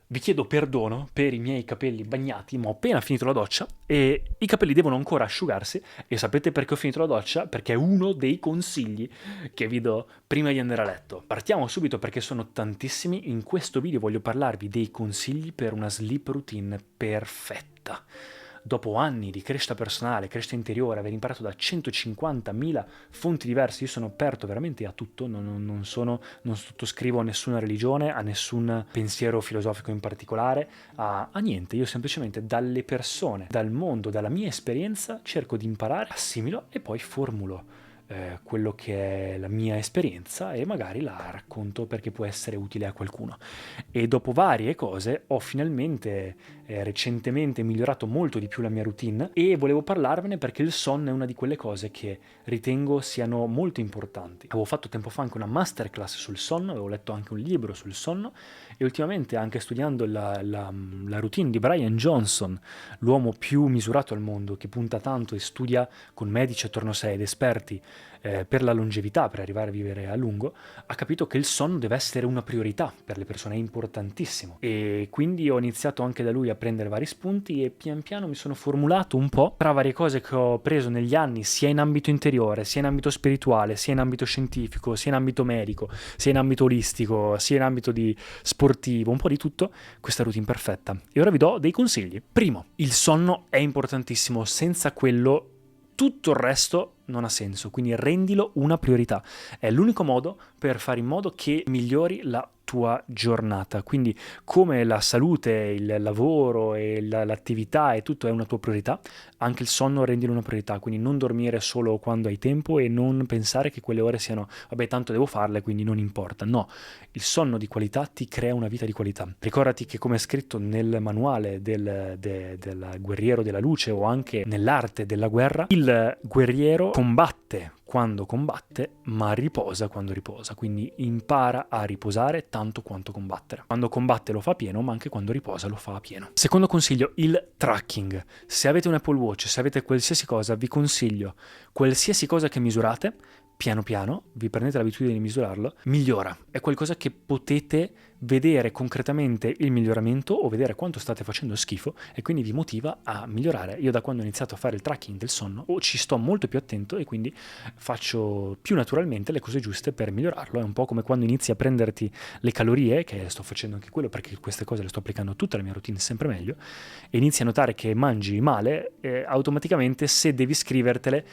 Vi chiedo perdono per i miei capelli bagnati, ma ho appena finito la doccia e i capelli devono ancora asciugarsi. E sapete perché ho finito la doccia? Perché è uno dei consigli che vi do prima di andare a letto. Partiamo subito perché sono tantissimi. In questo video voglio parlarvi dei consigli per una sleep routine perfetta. Dopo anni di crescita personale, crescita interiore, aver imparato da 150.000 fonti diverse, io sono aperto veramente a tutto, non sottoscrivo a nessuna religione, a nessun pensiero filosofico in particolare, a niente. Io semplicemente dalle persone, dal mondo, dalla mia esperienza cerco di imparare, assimilo e poi formulo quello che è la mia esperienza e magari la racconto perché può essere utile a qualcuno. E dopo varie cose ho finalmente recentemente migliorato molto di più la mia routine e volevo parlarvene perché il sonno è una di quelle cose che ritengo siano molto importanti. Avevo fatto tempo fa anche una masterclass sul sonno, avevo letto anche un libro sul sonno e ultimamente anche studiando la routine di Brian Johnson, l'uomo più misurato al mondo, che punta tanto e studia con medici attorno a sé ed esperti per la longevità, per arrivare a vivere a lungo, ha capito che il sonno deve essere una priorità per le persone, è importantissimo. E quindi ho iniziato anche da lui a prendere vari spunti e pian piano mi sono formulato un po' tra varie cose che ho preso negli anni, sia in ambito interiore, sia in ambito spirituale, sia in ambito scientifico, sia in ambito medico, sia in ambito olistico, sia in ambito di sportivo, un po' di tutto, questa routine perfetta. E ora vi do dei consigli. Primo, il sonno è importantissimo, senza quello tutto il resto non ha senso, quindi rendilo una priorità. È l'unico modo per fare in modo che migliori la tua giornata. Quindi come la salute, il lavoro e l'attività e tutto è una tua priorità, anche il sonno rendilo una priorità. Quindi non dormire solo quando hai tempo e non pensare che quelle ore siano, vabbè, tanto devo farle, quindi non importa. No, il sonno di qualità ti crea una vita di qualità. Ricordati che, come è scritto nel manuale del guerriero della luce o anche nell'arte della guerra, il guerriero combatte quando combatte, ma riposa quando riposa. Quindi impara a riposare tanto quanto combattere. Quando combatte lo fa pieno, ma anche quando riposa lo fa a pieno. Secondo consiglio, il tracking. Se avete un Apple Watch, se avete qualsiasi cosa, vi consiglio qualsiasi cosa che misurate, piano piano, vi prendete l'abitudine di misurarlo, migliora. È qualcosa che potete vedere concretamente il miglioramento o vedere quanto state facendo schifo e quindi vi motiva a migliorare. Io da quando ho iniziato a fare il tracking del sonno ci sto molto più attento e quindi faccio più naturalmente le cose giuste per migliorarlo. È un po' come quando inizi a prenderti le calorie, che sto facendo anche quello perché queste cose le sto applicando a tutta la mia routine sempre meglio, e inizi a notare che mangi male, automaticamente se devi scrivertele,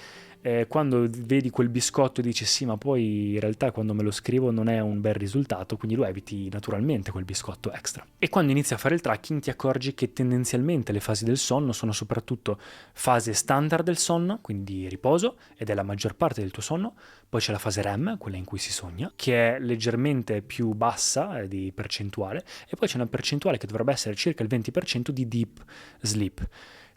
quando vedi quel biscotto dici sì, ma poi in realtà quando me lo scrivo non è un bel risultato, quindi lo eviti naturalmente quel biscotto extra. E quando inizi a fare il tracking ti accorgi che tendenzialmente le fasi del sonno sono soprattutto fase standard del sonno, quindi riposo, ed è la maggior parte del tuo sonno. Poi c'è la fase REM, quella in cui si sogna, che è leggermente più bassa di percentuale, e poi c'è una percentuale che dovrebbe essere circa il 20% di deep sleep.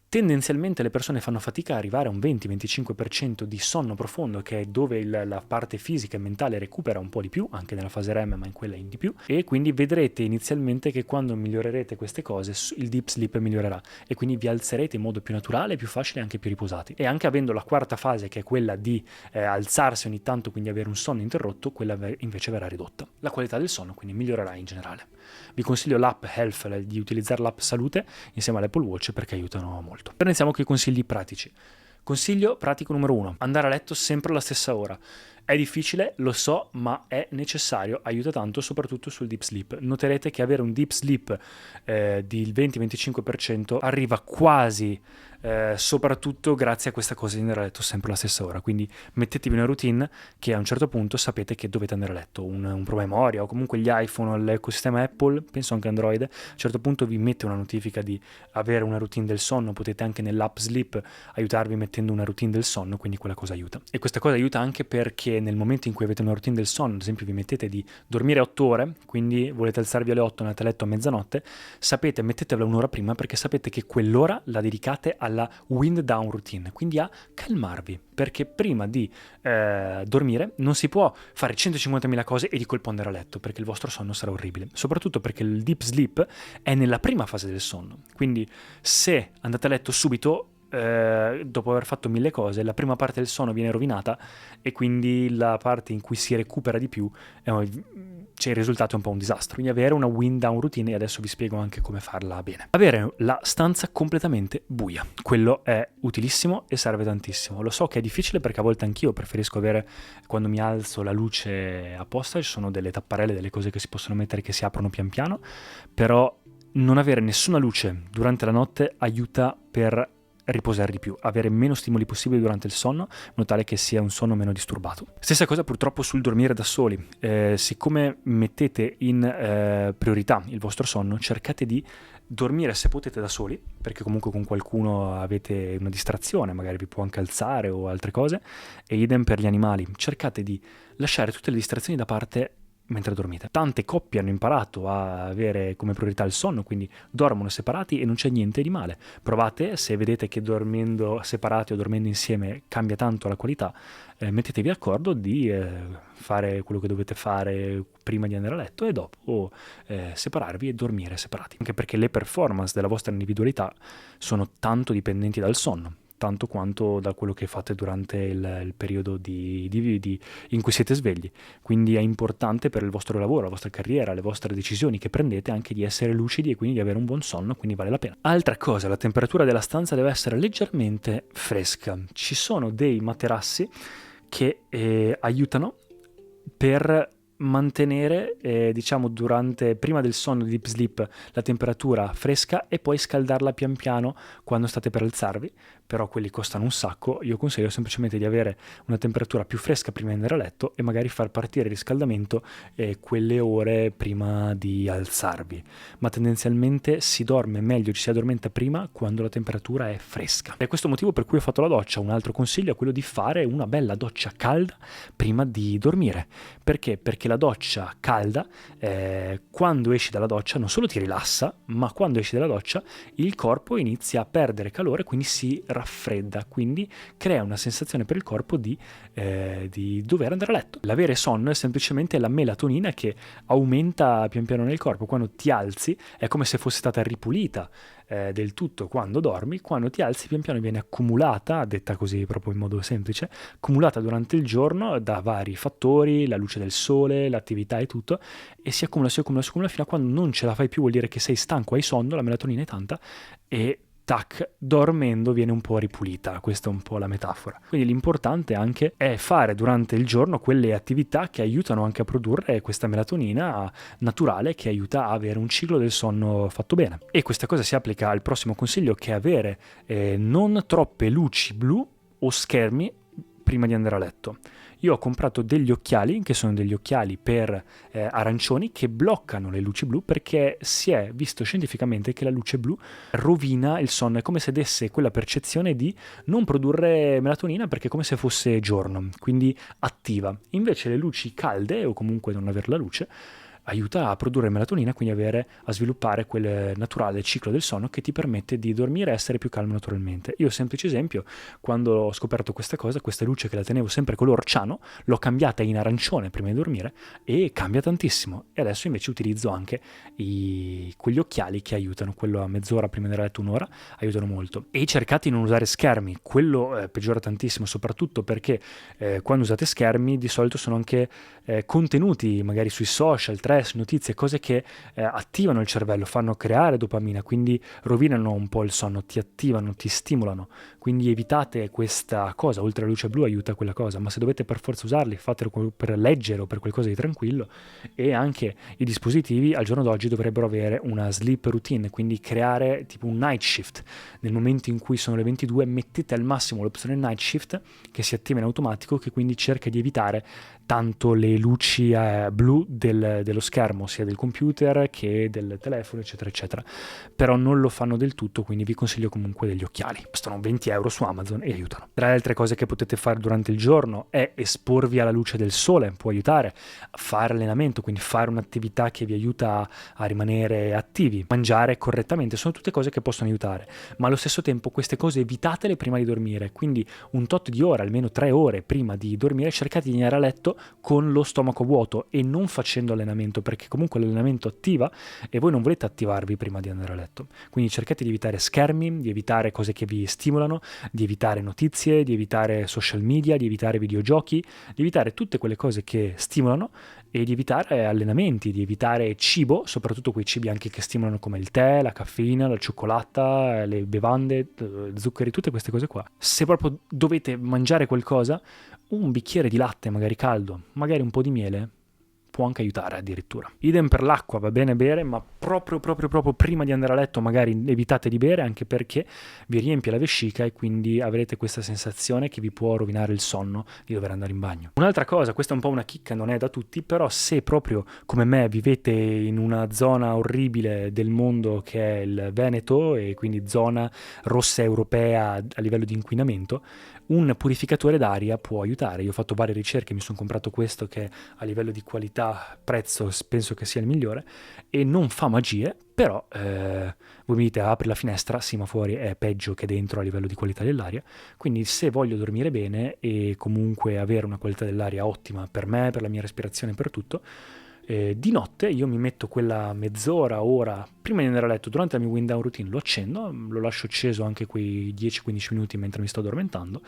Tendenzialmente le persone fanno fatica ad arrivare a un 20-25% di sonno profondo, che è dove la parte fisica e mentale recupera un po' di più, anche nella fase REM, ma in quella in di più, e quindi vedrete inizialmente che quando migliorerete queste cose il deep sleep migliorerà e quindi vi alzerete in modo più naturale, più facile e anche più riposati. E anche avendo la quarta fase, che è quella di alzarsi ogni tanto, quindi avere un sonno interrotto, quella invece verrà ridotta. La qualità del sonno quindi migliorerà in generale. Vi consiglio l'app Health, di utilizzare l'app Salute insieme all'Apple Watch perché aiutano molto. Però iniziamo con i consigli pratici. Consiglio pratico numero 1: andare a letto sempre alla stessa ora. È difficile, lo so, ma è necessario, aiuta tanto, soprattutto sul deep sleep. Noterete che avere un deep sleep del 20-25% arriva quasi soprattutto grazie a questa cosa di andare a letto sempre alla stessa ora. Quindi mettetevi una routine che a un certo punto sapete che dovete andare a letto. Un promemoria o comunque gli iPhone o l'ecosistema Apple, penso anche Android, a un certo punto vi mette una notifica di avere una routine del sonno. Potete anche nell'app Sleep aiutarvi mettendo una routine del sonno, quindi quella cosa aiuta. E questa cosa aiuta anche perché nel momento in cui avete una routine del sonno, ad esempio vi mettete di dormire 8 ore, quindi volete alzarvi alle 8, andate a letto a mezzanotte, sapete, mettetevela un'ora prima perché sapete che quell'ora la dedicate alla wind down routine, quindi a calmarvi, perché prima di dormire non si può fare 150.000 cose e di colpo andare a letto, perché il vostro sonno sarà orribile, soprattutto perché il deep sleep è nella prima fase del sonno. Quindi se andate a letto subito, dopo aver fatto 1000 cose, la prima parte del sonno viene rovinata e quindi la parte in cui si recupera di più cioè il risultato è un po' un disastro. Quindi avere una wind down routine, e adesso vi spiego anche come farla bene. Avere la stanza completamente buia, quello è utilissimo e serve tantissimo. Lo so che è difficile perché a volte anch'io preferisco avere, quando mi alzo, la luce apposta, ci sono delle tapparelle, delle cose che si possono mettere che si aprono pian piano, però non avere nessuna luce durante la notte aiuta per riposare di più, avere meno stimoli possibili durante il sonno, in modo tale che sia un sonno meno disturbato. Stessa cosa purtroppo sul dormire da soli. Siccome mettete in priorità il vostro sonno, cercate di dormire se potete da soli, perché comunque con qualcuno avete una distrazione, magari vi può anche alzare o altre cose, e idem per gli animali. Cercate di lasciare tutte le distrazioni da parte mentre dormite. Tante coppie hanno imparato a avere come priorità il sonno, quindi dormono separati e non c'è niente di male. Provate, se vedete che dormendo separati o dormendo insieme cambia tanto la qualità, mettetevi d'accordo di fare quello che dovete fare prima di andare a letto e dopo separarvi e dormire separati, anche perché le performance della vostra individualità sono tanto dipendenti dal sonno, tanto quanto da quello che fate durante il periodo in cui siete svegli. Quindi è importante per il vostro lavoro, la vostra carriera, le vostre decisioni che prendete anche di essere lucidi e quindi di avere un buon sonno, quindi vale la pena. Altra cosa, la temperatura della stanza deve essere leggermente fresca. Ci sono dei materassi che aiutano per mantenere diciamo prima del sonno di deep sleep la temperatura fresca e poi scaldarla pian piano quando state per alzarvi, però quelli costano un sacco. Io consiglio semplicemente di avere una temperatura più fresca prima di andare a letto e magari far partire il riscaldamento quelle ore prima di alzarvi, ma tendenzialmente si dorme meglio, ci si addormenta prima quando la temperatura è fresca. È questo motivo per cui ho fatto la doccia. Un altro consiglio è quello di fare una bella doccia calda prima di dormire. Perché? Perché la doccia calda, quando esci dalla doccia, non solo ti rilassa, ma quando esci dalla doccia il corpo inizia a perdere calore, quindi si raffredda, quindi crea una sensazione per il corpo di dover andare a letto. L'avere sonno è semplicemente la melatonina che aumenta pian piano nel corpo. Quando ti alzi è come se fosse stata ripulita del tutto quando dormi. Quando ti alzi pian piano viene accumulata, detta così proprio in modo semplice, accumulata durante il giorno da vari fattori, la luce del sole, l'attività e tutto, e si accumula fino a quando non ce la fai più, vuol dire che sei stanco, hai sonno, la melatonina è tanta e tac, dormendo viene un po' ripulita. Questa è un po' la metafora. Quindi l'importante anche è fare durante il giorno quelle attività che aiutano anche a produrre questa melatonina naturale che aiuta a avere un ciclo del sonno fatto bene. E questa cosa si applica al prossimo consiglio, che è avere non troppe luci blu o schermi prima di andare a letto. Io ho comprato degli occhiali, che sono degli occhiali per arancioni, che bloccano le luci blu, perché si è visto scientificamente che la luce blu rovina il sonno. È come se desse quella percezione di non produrre melatonina, perché è come se fosse giorno, quindi attiva. Invece le luci calde, o comunque non avere la luce, aiuta a produrre melatonina, quindi a sviluppare quel naturale ciclo del sonno che ti permette di dormire e essere più calmo naturalmente. Io, semplice esempio, quando ho scoperto questa cosa, questa luce che la tenevo sempre color ciano, l'ho cambiata in arancione prima di dormire e cambia tantissimo. E adesso invece utilizzo anche quegli occhiali che aiutano, quello a mezz'ora prima di andare a letto, un'ora, aiutano molto. E cercate di non usare schermi, quello peggiora tantissimo, soprattutto perché quando usate schermi di solito sono anche contenuti magari sui social, notizie, cose che attivano il cervello, fanno creare dopamina, quindi rovinano un po' il sonno, ti attivano, ti stimolano. Quindi evitate questa cosa. Oltre alla luce blu aiuta quella cosa, ma se dovete per forza usarli, fatelo per leggere o per qualcosa di tranquillo. E anche i dispositivi al giorno d'oggi dovrebbero avere una sleep routine, quindi creare tipo un night shift. Nel momento in cui sono le 22 mettete al massimo l'opzione night shift, che si attiva in automatico, che quindi cerca di evitare tanto le luci blu dello schermo, sia del computer che del telefono, eccetera eccetera. Però non lo fanno del tutto, quindi vi consiglio comunque degli occhiali. Costano 20 euro su Amazon e aiutano. Tra le altre cose che potete fare durante il giorno è esporvi alla luce del sole, può aiutare a fare allenamento, quindi fare un'attività che vi aiuta a rimanere attivi, mangiare correttamente, sono tutte cose che possono aiutare, ma allo stesso tempo queste cose evitatele prima di dormire, quindi un tot di ore, almeno 3 ore prima di dormire, cercate di andare a letto con lo stomaco vuoto e non facendo allenamento, perché comunque l'allenamento attiva e voi non volete attivarvi prima di andare a letto. Quindi cercate di evitare schermi, di evitare cose che vi stimolano, di evitare notizie, di evitare social media, di evitare videogiochi, di evitare tutte quelle cose che stimolano e di evitare allenamenti, di evitare cibo, soprattutto quei cibi anche che stimolano come il tè, la caffeina, la cioccolata, le bevande, zuccheri, tutte queste cose qua. Se proprio dovete mangiare qualcosa, un bicchiere di latte magari caldo, magari un po' di miele, può anche aiutare addirittura. Idem per l'acqua, va bene bere, ma proprio prima di andare a letto magari evitate di bere, anche perché vi riempie la vescica e quindi avrete questa sensazione che vi può rovinare il sonno di dover andare in bagno. Un'altra cosa, questa è un po' una chicca, non è da tutti, però se proprio come me vivete in una zona orribile del mondo che è il Veneto e quindi zona rossa europea a livello di inquinamento, un purificatore d'aria può aiutare. Io ho fatto varie ricerche, mi sono comprato questo che a livello di qualità, prezzo, penso che sia il migliore e non fa magie, però voi mi dite apri la finestra, sì ma fuori è peggio che dentro a livello di qualità dell'aria, quindi se voglio dormire bene e comunque avere una qualità dell'aria ottima per me, per la mia respirazione, per tutto, di notte io mi metto quella mezz'ora, ora, prima di andare a letto, durante la mia wind down routine lo accendo, lo lascio acceso anche quei 10-15 minuti mentre mi sto addormentando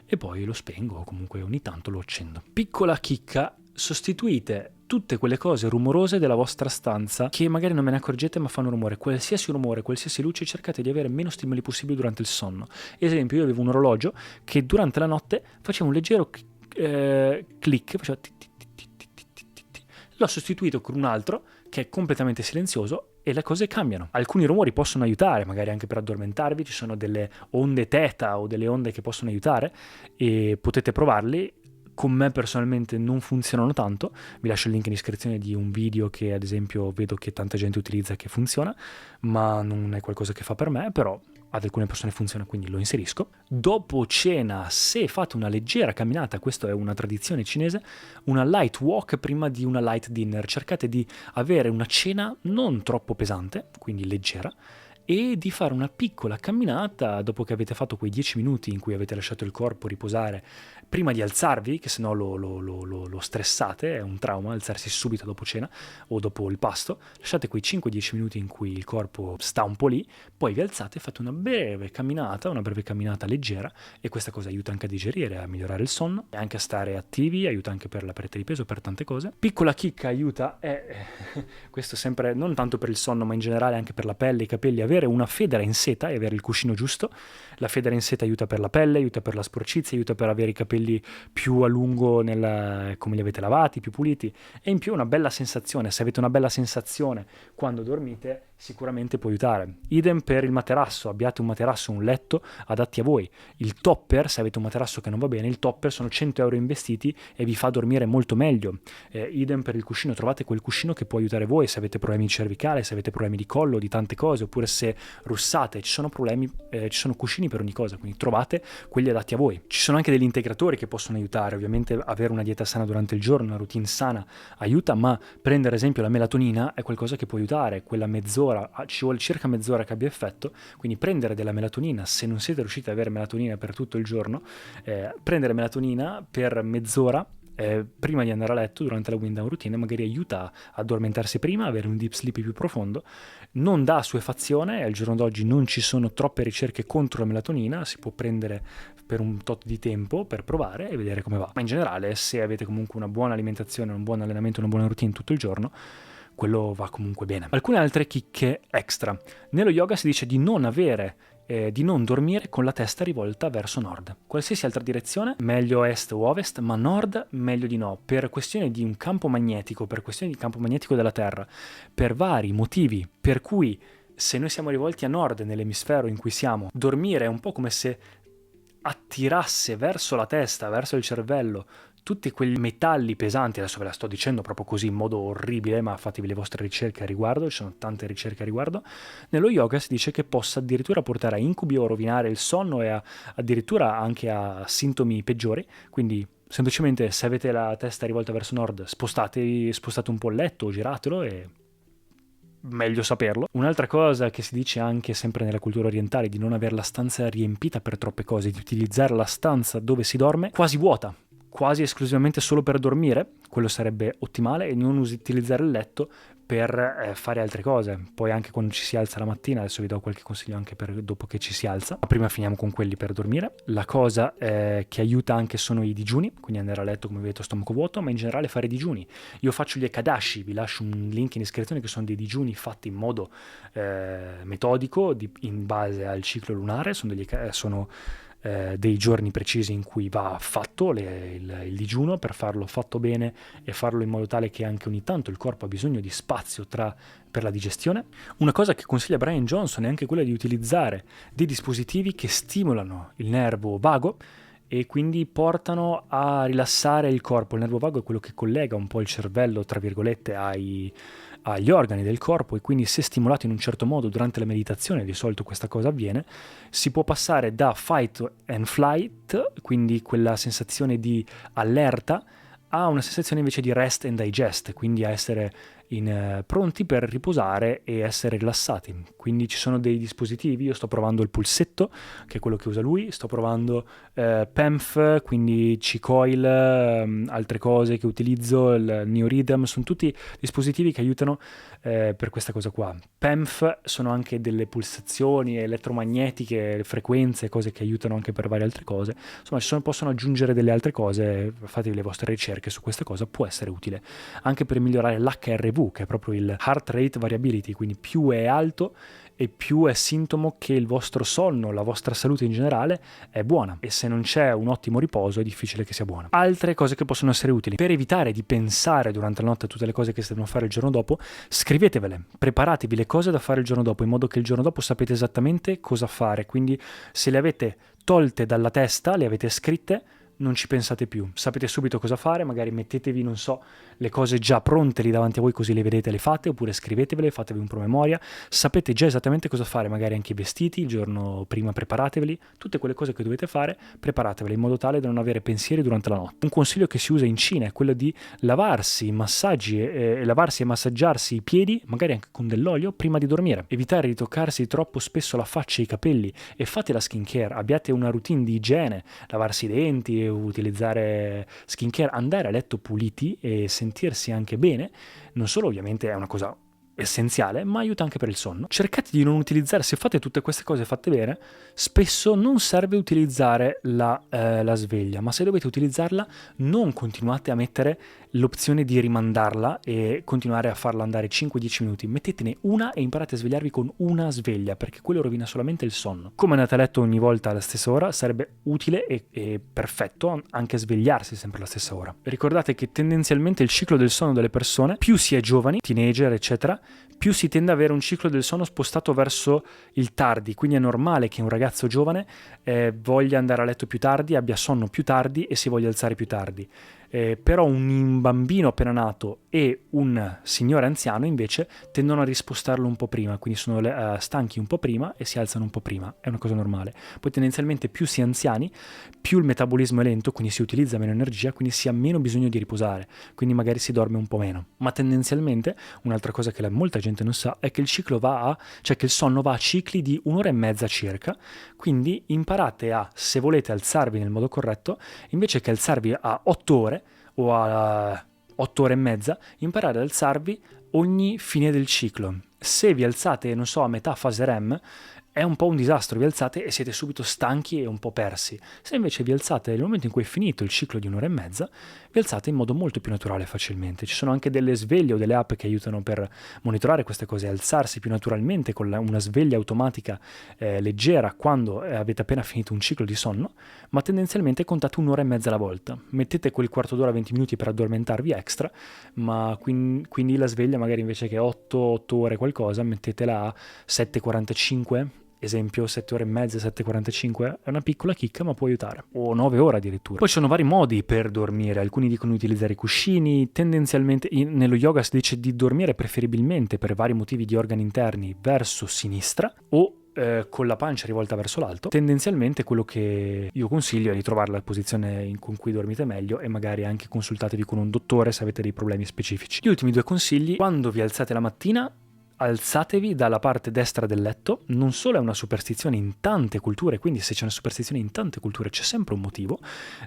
e poi lo spengo o comunque ogni tanto lo accendo. Piccola chicca, sostituite tutte quelle cose rumorose della vostra stanza che magari non ve ne accorgete ma fanno rumore, qualsiasi luce, cercate di avere meno stimoli possibili durante il sonno. Esempio, io avevo un orologio che durante la notte faceva un leggero click, faceva l'ho sostituito con un altro che è completamente silenzioso e le cose cambiano. Alcuni rumori possono aiutare, magari anche per addormentarvi, ci sono delle onde theta o delle onde che possono aiutare e potete provarli. Con me personalmente non funzionano tanto, vi lascio il link in descrizione di un video che ad esempio vedo che tanta gente utilizza e che funziona, ma non è qualcosa che fa per me, però ad alcune persone funziona, quindi lo inserisco. Dopo cena, se fate una leggera camminata, questa è una tradizione cinese, una light walk prima di una light dinner, cercate di avere una cena non troppo pesante, quindi leggera, e di fare una piccola camminata dopo che avete fatto quei 10 minuti in cui avete lasciato il corpo riposare prima di alzarvi, che sennò lo stressate, è un trauma alzarsi subito dopo cena o dopo il pasto. Lasciate quei 5-10 minuti in cui il corpo sta un po' lì, poi vi alzate e fate una breve camminata leggera e questa cosa aiuta anche a digerire, a migliorare il sonno e anche a stare attivi, aiuta anche per la perdita di peso, per tante cose. Piccola chicca aiuta questo sempre non tanto per il sonno ma in generale anche per la pelle, i capelli, avere una federa in seta e avere il cuscino giusto. La federa in seta aiuta per la pelle, aiuta per la sporcizia, aiuta per avere i capelli più a lungo come li avete lavati, più puliti e in più una bella sensazione. Se avete una bella sensazione quando dormite sicuramente può aiutare. Idem per il materasso, abbiate un materasso, un letto adatti a voi. Il topper, se avete un materasso che non va bene, il topper sono 100 euro investiti e vi fa dormire molto meglio. Idem per il cuscino, trovate quel cuscino che può aiutare voi se avete problemi cervicali, se avete problemi di collo, di tante cose, oppure se russate, ci sono cuscini per ogni cosa, quindi trovate quelli adatti a voi. Ci sono anche degli integratori che possono aiutare, ovviamente avere una dieta sana durante il giorno, una routine sana aiuta, ma prendere ad esempio la melatonina è qualcosa che può aiutare, quella mezz'ora, ci vuole circa mezz'ora che abbia effetto, quindi prendere della melatonina, se non siete riusciti ad avere melatonina per tutto il giorno, prendere melatonina per mezz'ora prima di andare a letto durante la wind down routine magari aiuta a addormentarsi prima, avere un deep sleep più profondo, non dà assuefazione, al giorno d'oggi non ci sono troppe ricerche contro la melatonina, si può prendere per un tot di tempo per provare e vedere come va, ma in generale se avete comunque una buona alimentazione, un buon allenamento, una buona routine tutto il giorno, quello va comunque bene. Alcune altre chicche extra: nello yoga si dice di non dormire con la testa rivolta verso nord. Qualsiasi altra direzione, meglio est o ovest, ma nord meglio di no, per questione di un campo magnetico, per questione di campo magnetico della Terra, per vari motivi, per cui se noi siamo rivolti a nord nell'emisfero in cui siamo, dormire è un po' come se attirasse verso la testa, verso il cervello, tutti quei metalli pesanti. Adesso ve la sto dicendo proprio così in modo orribile, ma fatevi le vostre ricerche a riguardo, ci sono tante ricerche a riguardo. Nello yoga si dice che possa addirittura portare a incubi o rovinare il sonno e addirittura anche a sintomi peggiori, quindi semplicemente se avete la testa rivolta verso nord spostate un po' il letto o giratelo e meglio saperlo. Un'altra cosa che si dice anche sempre nella cultura orientale, di non avere la stanza riempita per troppe cose, di utilizzare la stanza dove si dorme quasi vuota, quasi esclusivamente solo per dormire, quello sarebbe ottimale, e non utilizzare il letto per fare altre cose. Poi anche quando ci si alza la mattina, adesso vi do qualche consiglio anche per dopo che ci si alza, ma prima finiamo con quelli per dormire. La cosa che aiuta anche sono i digiuni, quindi andare a letto come vedete a stomaco vuoto, ma in generale fare digiuni. Io faccio gli ekadashi, vi lascio un link in descrizione, che sono dei digiuni fatti in modo metodico, in base al ciclo lunare, sono dei giorni precisi in cui va fatto il digiuno, per farlo fatto bene e farlo in modo tale che anche ogni tanto il corpo ha bisogno di spazio per la digestione. Una cosa che consiglia Brian Johnson è anche quella di utilizzare dei dispositivi che stimolano il nervo vago e quindi portano a rilassare il corpo. Il nervo vago è quello che collega un po' il cervello, tra virgolette, agli organi del corpo, e quindi se stimolato in un certo modo durante la meditazione, di solito questa cosa avviene, si può passare da fight and flight, quindi quella sensazione di allerta, a una sensazione invece di rest and digest, quindi a essere pronti per riposare e essere rilassati. Quindi ci sono dei dispositivi, io sto provando il pulsetto, che è quello che usa lui, sto provando PEMF, quindi C-Coil, altre cose che utilizzo, il NeoRhythm, sono tutti dispositivi che aiutano per questa cosa qua. PEMF sono anche delle pulsazioni elettromagnetiche, frequenze, cose che aiutano anche per varie altre cose. Insomma, possono aggiungere delle altre cose, fatevi le vostre ricerche su questa cosa, può essere utile anche per migliorare l'HRV, che è proprio il Heart Rate Variability, quindi più è alto e più è sintomo che il vostro sonno, la vostra salute in generale è buona, e se non c'è un ottimo riposo è difficile che sia buona. Altre cose che possono essere utili per evitare di pensare durante la notte a tutte le cose che si devono fare il giorno dopo: scrivetevele, preparatevi le cose da fare il giorno dopo, in modo che il giorno dopo sapete esattamente cosa fare. Quindi se le avete tolte dalla testa, le avete scritte, non ci pensate più, sapete subito cosa fare. Magari mettetevi, non so, le cose già pronte lì davanti a voi, così le vedete, le fate, oppure scrivetevele, fatevi un promemoria, sapete già esattamente cosa fare. Magari anche i vestiti, il giorno prima preparateveli, tutte quelle cose che dovete fare preparatevele in modo tale da non avere pensieri durante la notte. Un consiglio che si usa in Cina è quello di lavarsi e massaggiarsi i piedi, magari anche con dell'olio, prima di dormire. Evitare di toccarsi troppo spesso la faccia e i capelli, e fate la skincare, abbiate una routine di igiene, lavarsi i denti, utilizzare skincare, andare a letto puliti e sentirsi anche bene. Non solo ovviamente è una cosa essenziale, ma aiuta anche per il sonno. Cercate di non utilizzare, se fate tutte queste cose fatte bene, spesso non serve utilizzare la sveglia, ma se dovete utilizzarla, non continuate a mettere l'opzione di rimandarla e continuare a farla andare 5-10 minuti. Mettetene una e imparate a svegliarvi con una sveglia, perché quello rovina solamente il sonno. Come andate a letto ogni volta alla stessa ora, sarebbe utile e perfetto anche svegliarsi sempre alla stessa ora. Ricordate che tendenzialmente il ciclo del sonno delle persone, più si è giovani, teenager eccetera, più si tende ad avere un ciclo del sonno spostato verso il tardi. Quindi è normale che un ragazzo giovane voglia andare a letto più tardi, abbia sonno più tardi e si voglia alzare più tardi. Però un bambino appena nato e un signore anziano invece tendono a rispostarlo un po' prima, quindi sono stanchi un po' prima e si alzano un po' prima, è una cosa normale. Poi tendenzialmente più si è anziani, più il metabolismo è lento, quindi si utilizza meno energia, quindi si ha meno bisogno di riposare, quindi magari si dorme un po' meno. Ma tendenzialmente un'altra cosa che molta gente non sa è che il ciclo che il sonno va a cicli di 1 ora e mezza circa, quindi imparate se volete alzarvi nel modo corretto, invece che alzarvi a 8 ore o a 8 ore e mezza, imparare ad alzarvi ogni fine del ciclo. Se vi alzate, non so, a metà fase REM, è un po' un disastro, vi alzate e siete subito stanchi e un po' persi. Se invece vi alzate nel momento in cui è finito il ciclo di 1 ora e mezza, vi alzate in modo molto più naturale e facilmente. Ci sono anche delle sveglie o delle app che aiutano per monitorare queste cose, alzarsi più naturalmente con una sveglia automatica leggera quando avete appena finito un ciclo di sonno, ma tendenzialmente contate 1 ora e mezza alla volta. Mettete quel quarto d'ora, 20 minuti per addormentarvi extra, ma quindi la sveglia magari invece che 8 ore qualcosa, mettetela a 7:45, esempio 7 ore e mezza, 7:45, è una piccola chicca ma può aiutare, o 9 ore addirittura. Poi ci sono vari modi per dormire, alcuni dicono di utilizzare i cuscini, tendenzialmente nello yoga si dice di dormire preferibilmente per vari motivi di organi interni verso sinistra o con la pancia rivolta verso l'alto. Tendenzialmente quello che io consiglio è di trovare la posizione con cui dormite meglio, e magari anche consultatevi con un dottore se avete dei problemi specifici. Gli ultimi 2 consigli: quando vi alzate la mattina, alzatevi dalla parte destra del letto. Non solo è una superstizione in tante culture, quindi se c'è una superstizione in tante culture c'è sempre un motivo,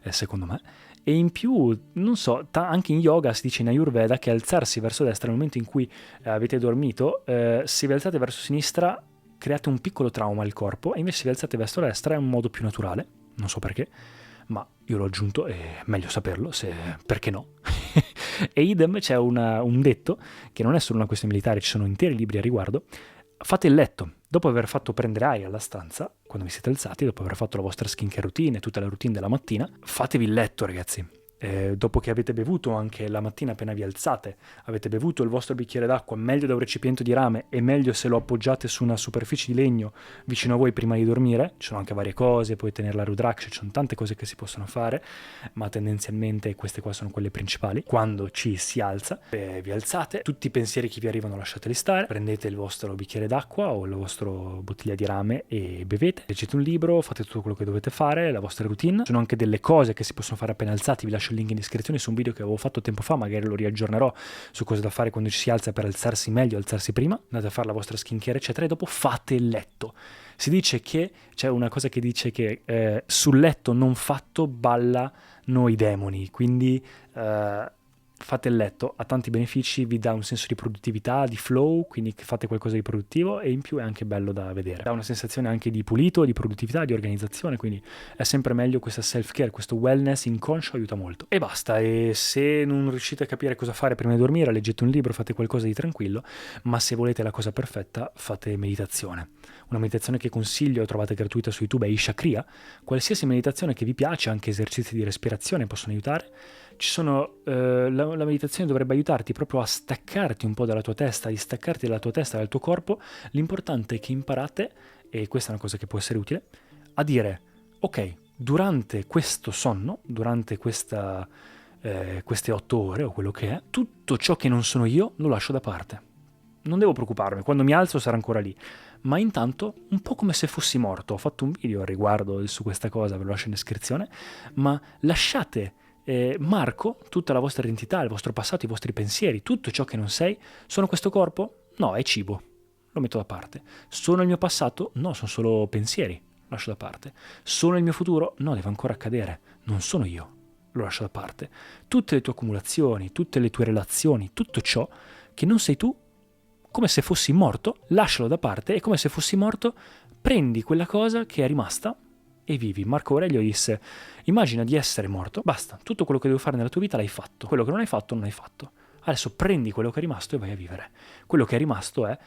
secondo me, E in più, non so, anche in yoga si dice in Ayurveda che alzarsi verso destra nel momento in cui avete dormito, se vi alzate verso sinistra create un piccolo trauma al corpo, e invece se vi alzate verso destra è un modo più naturale, non so perché, ma io l'ho aggiunto e è meglio saperlo, perché no? E idem c'è un detto, che non è solo una questione militare, ci sono interi libri a riguardo. Fate il letto, dopo aver fatto prendere aria alla stanza, quando vi siete alzati, dopo aver fatto la vostra skincare routine, tutta la routine della mattina, fatevi il letto, ragazzi. Dopo che avete bevuto anche la mattina appena vi alzate, avete bevuto il vostro bicchiere d'acqua, meglio da un recipiente di rame e meglio se lo appoggiate su una superficie di legno vicino a voi prima di dormire. Ci sono anche varie cose, puoi tenere la Rudraksha, ci sono tante cose che si possono fare, ma tendenzialmente queste qua sono quelle principali. Quando ci si alza, vi alzate, tutti i pensieri che vi arrivano lasciateli stare, prendete il vostro bicchiere d'acqua o la vostra bottiglia di rame e bevete, leggete un libro, fate tutto quello che dovete fare, la vostra routine. Ci sono anche delle cose che si possono fare appena alzati, vi lascio il link in descrizione su un video che avevo fatto tempo fa, magari lo riaggiornerò su cosa da fare quando ci si alza per alzarsi meglio, alzarsi prima, andate a fare la vostra skincare eccetera e dopo fate il letto. Si dice che, c'è una cosa che dice che sul letto non fatto ballano i demoni, quindi fate il letto, ha tanti benefici, vi dà un senso di produttività, di flow, quindi fate qualcosa di produttivo e in più è anche bello da vedere. Dà una sensazione anche di pulito, di produttività, di organizzazione, quindi è sempre meglio questa self-care, questo wellness inconscio aiuta molto. E basta, e se non riuscite a capire cosa fare prima di dormire, leggete un libro, fate qualcosa di tranquillo, ma se volete la cosa perfetta, fate meditazione. Una meditazione che consiglio, trovate gratuita su YouTube, è Isha Kriya. Qualsiasi meditazione che vi piace, anche esercizi di respirazione possono aiutare. Ci sono, la meditazione dovrebbe aiutarti proprio a staccarti un po' dalla tua testa, di staccarti dalla tua testa, dal tuo corpo. L'importante è che imparate, e questa è una cosa che può essere utile, a dire, ok, durante questo sonno, durante queste 8 ore o quello che è, tutto ciò che non sono io lo lascio da parte. Non devo preoccuparmi, quando mi alzo sarà ancora lì. Ma intanto, un po' come se fossi morto, ho fatto un video al riguardo su questa cosa, ve lo lascio in descrizione, ma lasciate Marco, tutta la vostra identità, il vostro passato, i vostri pensieri, tutto ciò che non sei. Sono questo corpo? No, è cibo, lo metto da parte. Sono il mio passato? No, sono solo pensieri, lascio da parte. Sono il mio futuro? No, deve ancora accadere, non sono io, lo lascio da parte. Tutte le tue accumulazioni, tutte le tue relazioni, tutto ciò che non sei tu, come se fossi morto, lascialo da parte e come se fossi morto prendi quella cosa che è rimasta e vivi. Marco Aurelio disse, immagina di essere morto, basta, tutto quello che devi fare nella tua vita l'hai fatto, quello che non hai fatto non hai fatto. Adesso prendi quello che è rimasto e vai a vivere. Quello che è rimasto è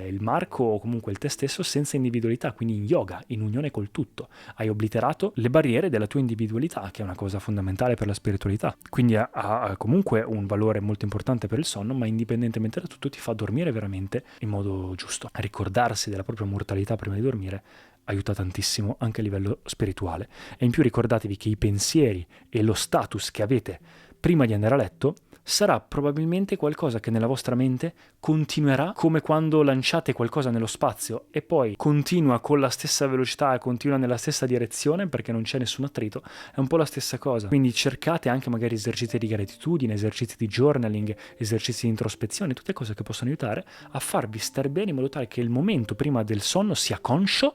il Marco o comunque il te stesso senza individualità, quindi in yoga, in unione col tutto. Hai obliterato le barriere della tua individualità, che è una cosa fondamentale per la spiritualità. Quindi ha comunque un valore molto importante per il sonno, ma indipendentemente da tutto ti fa dormire veramente in modo giusto. A ricordarsi della propria mortalità prima di dormire aiuta tantissimo anche a livello spirituale. E in più ricordatevi che i pensieri e lo status che avete prima di andare a letto sarà probabilmente qualcosa che nella vostra mente continuerà come quando lanciate qualcosa nello spazio e poi continua con la stessa velocità e continua nella stessa direzione perché non c'è nessun attrito, è un po' la stessa cosa. Quindi cercate anche magari esercizi di gratitudine, esercizi di journaling, esercizi di introspezione, tutte cose che possono aiutare a farvi stare bene in modo tale che il momento prima del sonno sia conscio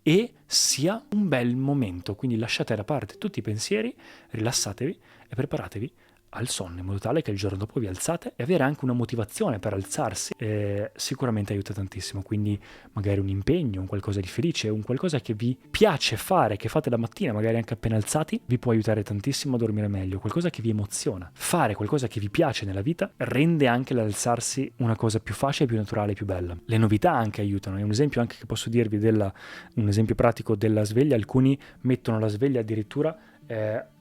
e sia un bel momento. Quindi lasciate da parte tutti i pensieri, rilassatevi e preparatevi al sonno in modo tale che il giorno dopo vi alzate e avere anche una motivazione per alzarsi sicuramente aiuta tantissimo. Quindi magari un impegno, un qualcosa di felice, un qualcosa che vi piace fare, che fate la mattina magari anche appena alzati, vi può aiutare tantissimo a dormire meglio. Qualcosa che vi emoziona, fare qualcosa che vi piace nella vita rende anche l'alzarsi una cosa più facile, più naturale, più bella. Le novità anche aiutano. È un esempio anche che posso dirvi un esempio pratico della sveglia. Alcuni mettono la sveglia addirittura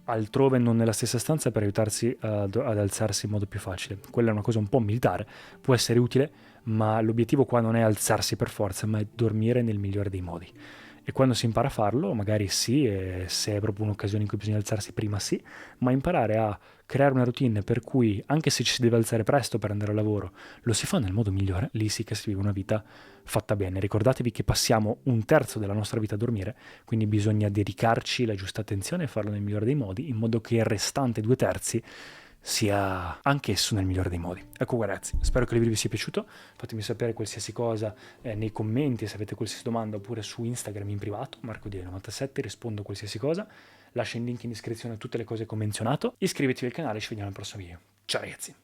altrove, non nella stessa stanza, per aiutarsi ad alzarsi in modo più facile. Quella è una cosa un po' militare, può essere utile, ma l'obiettivo qua non è alzarsi per forza, ma è dormire nel migliore dei modi. E quando si impara a farlo, magari sì, se è proprio un'occasione in cui bisogna alzarsi prima sì, ma imparare a creare una routine per cui anche se ci si deve alzare presto per andare al lavoro, lo si fa nel modo migliore, lì sì che si vive una vita fatta bene. Ricordatevi che passiamo 1/3 della nostra vita a dormire, quindi bisogna dedicarci la giusta attenzione e farlo nel migliore dei modi, in modo che il restante 2/3 sia anch'esso nel migliore dei modi. Ecco ragazzi, spero che il video vi sia piaciuto, fatemi sapere qualsiasi cosa nei commenti, se avete qualsiasi domanda, oppure su Instagram in privato, MarcoDie97, rispondo a qualsiasi cosa, lascio il link in descrizione a tutte le cose che ho menzionato, iscrivetevi al canale e ci vediamo al prossimo video. Ciao ragazzi!